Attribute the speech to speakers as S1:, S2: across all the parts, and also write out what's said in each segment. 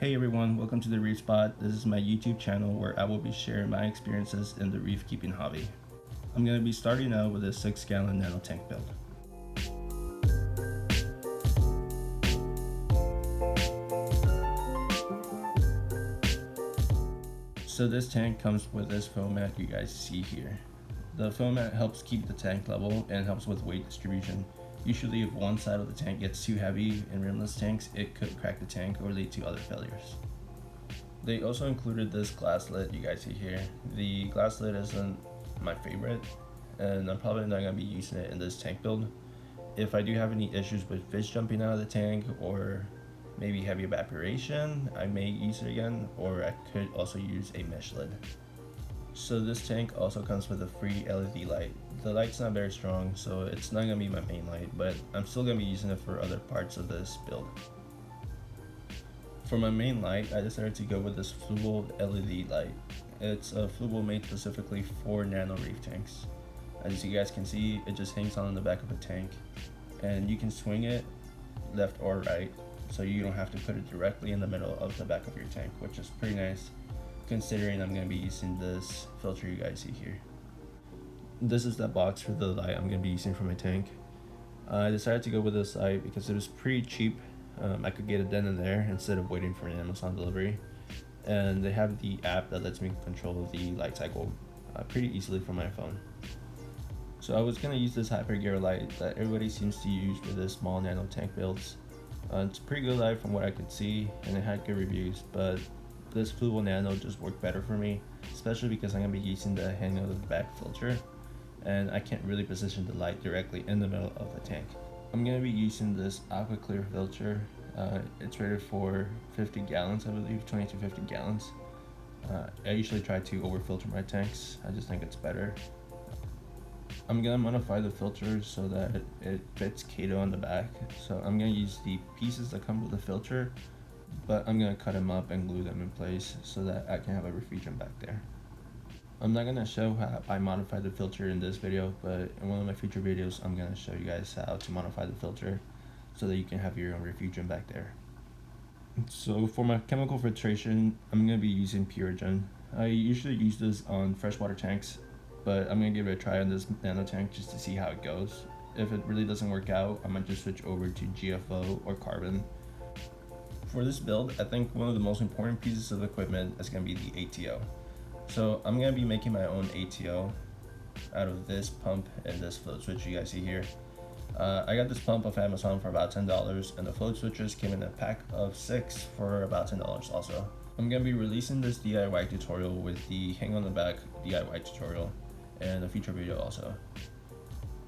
S1: Hey everyone, welcome to the Reef Spot. This is my YouTube channel where I will be sharing my experiences in the reef keeping hobby. I'm going to be starting out with a 6-gallon nano tank build. So this tank comes with this foam mat you guys see here. The foam mat helps keep the tank level and helps with weight distribution. Usually if one side of the tank gets too heavy in rimless tanks, it could crack the tank or lead to other failures. They also included this glass lid you guys see here. The glass lid isn't my favorite, and I'm probably not going to be using it in this tank build. If I do have any issues with fish jumping out of the tank or maybe heavy evaporation, I may use it again, or I could also use a mesh lid. So this tank also comes with a free LED light. The light's not very strong, so it's not going to be my main light, but I'm still going to be using it for other parts of this build. For my main light, I decided to go with this Fluval LED light. It's a Fluval made specifically for Nano Reef tanks. As you guys can see, it just hangs on the back of a tank, and you can swing it left or right, so you don't have to put it directly in the middle of the back of your tank, which is pretty nice considering I'm going to be using this filter you guys see here. This is the box for the light I'm going to be using for my tank. I decided to go with this light because it was pretty cheap. I could get it then and there instead of waiting for an Amazon delivery, and they have the app that lets me control the light cycle pretty easily from my phone. So I was going to use this hyper gear light that everybody seems to use for this small nano tank builds. It's a pretty good light from what I could see, and it had good reviews, but this Fluval Nano just worked better for me, especially because I'm going to be using the hang of the back filter, and I can't really position the light directly in the middle of the tank. I'm going to be using this aqua clear filter. It's rated for 50 gallons, I believe, 20 to 50 gallons. I usually try to over filter my tanks. I just think it's better. I'm going to modify the filter so that it fits Kato on the back. So I'm going to use the pieces that come with the filter, but I'm going to cut them up and glue them in place so that I can have a refrigerant back there. I'm not going to show how I modified the filter in this video, but in one of my future videos I'm going to show you guys how to modify the filter so that you can have your own refrigerant back there. So for my chemical filtration, I'm going to be using Purigen. I usually use this on freshwater tanks, but I'm going to give it a try on this nano tank just to see how it goes. If it really doesn't work out, I might just switch over to GFO or carbon. For this build, I think one of the most important pieces of equipment is going to be the ATO. So I'm going to be making my own ATO out of this pump and this float switch you guys see here. I got this pump off Amazon for about $10, and the float switches came in a pack of 6 for about $10 also. I'm going to be releasing this DIY tutorial with the hang on the back DIY tutorial and a future video also.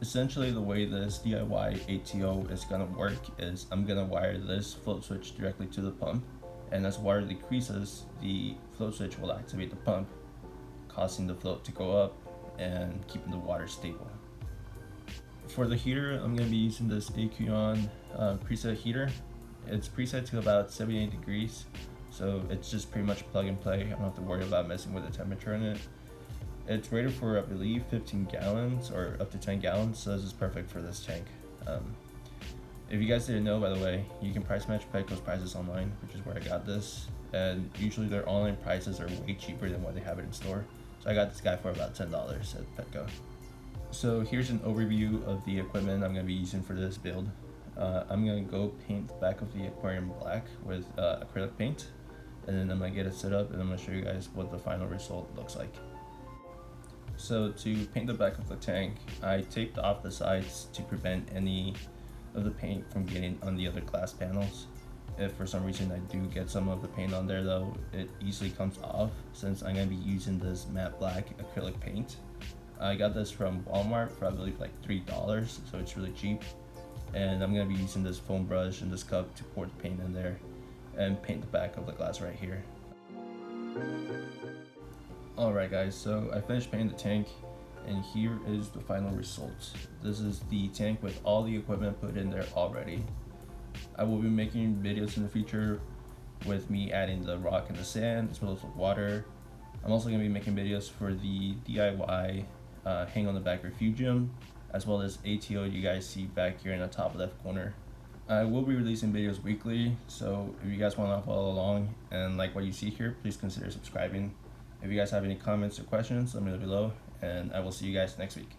S1: Essentially the way this DIY ATO is going to work is I'm going to wire this float switch directly to the pump, and as water decreases, the float switch will activate the pump, causing the float to go up and keeping the water stable. For the heater, I'm going to be using this aquascaped preset heater. It's preset to about 78 degrees, so it's just pretty much plug and play. I don't have to worry about messing with the temperature in it. It's rated for, I believe, 15 gallons or up to 10 gallons, so this is perfect for this tank. If you guys didn't know, by the way, you can price match Petco's prices online, which is where I got this, and usually their online prices are way cheaper than what they have it in store. So I got this guy for about $10 at Petco. So here's an overview of the equipment I'm going to be using for this build. I'm going to go paint the back of the aquarium black with acrylic paint, and then I'm going to get it set up, and I'm going to show you guys what the final result looks like. So to paint the back of the tank, I taped off the sides to prevent any of the paint from getting on the other glass panels. If for some reason I do get some of the paint on there though, it easily comes off since I'm going to be using this matte black acrylic paint. I got this from Walmart for I believe like $3, so it's really cheap. And I'm going to be using this foam brush and this cup to pour the paint in there and paint the back of the glass right here. Alright guys, so I finished painting the tank, and here is the final result. This is the tank with all the equipment put in there already. I will be making videos in the future with me adding the rock and the sand as well as the water. I'm also going to be making videos for the DIY hang on the back refugium, as well as ATO you guys see back here in the top left corner. I will be releasing videos weekly, so if you guys want to follow along and like what you see here, please consider subscribing. If you guys have any comments or questions, let me know below, and I will see you guys next week.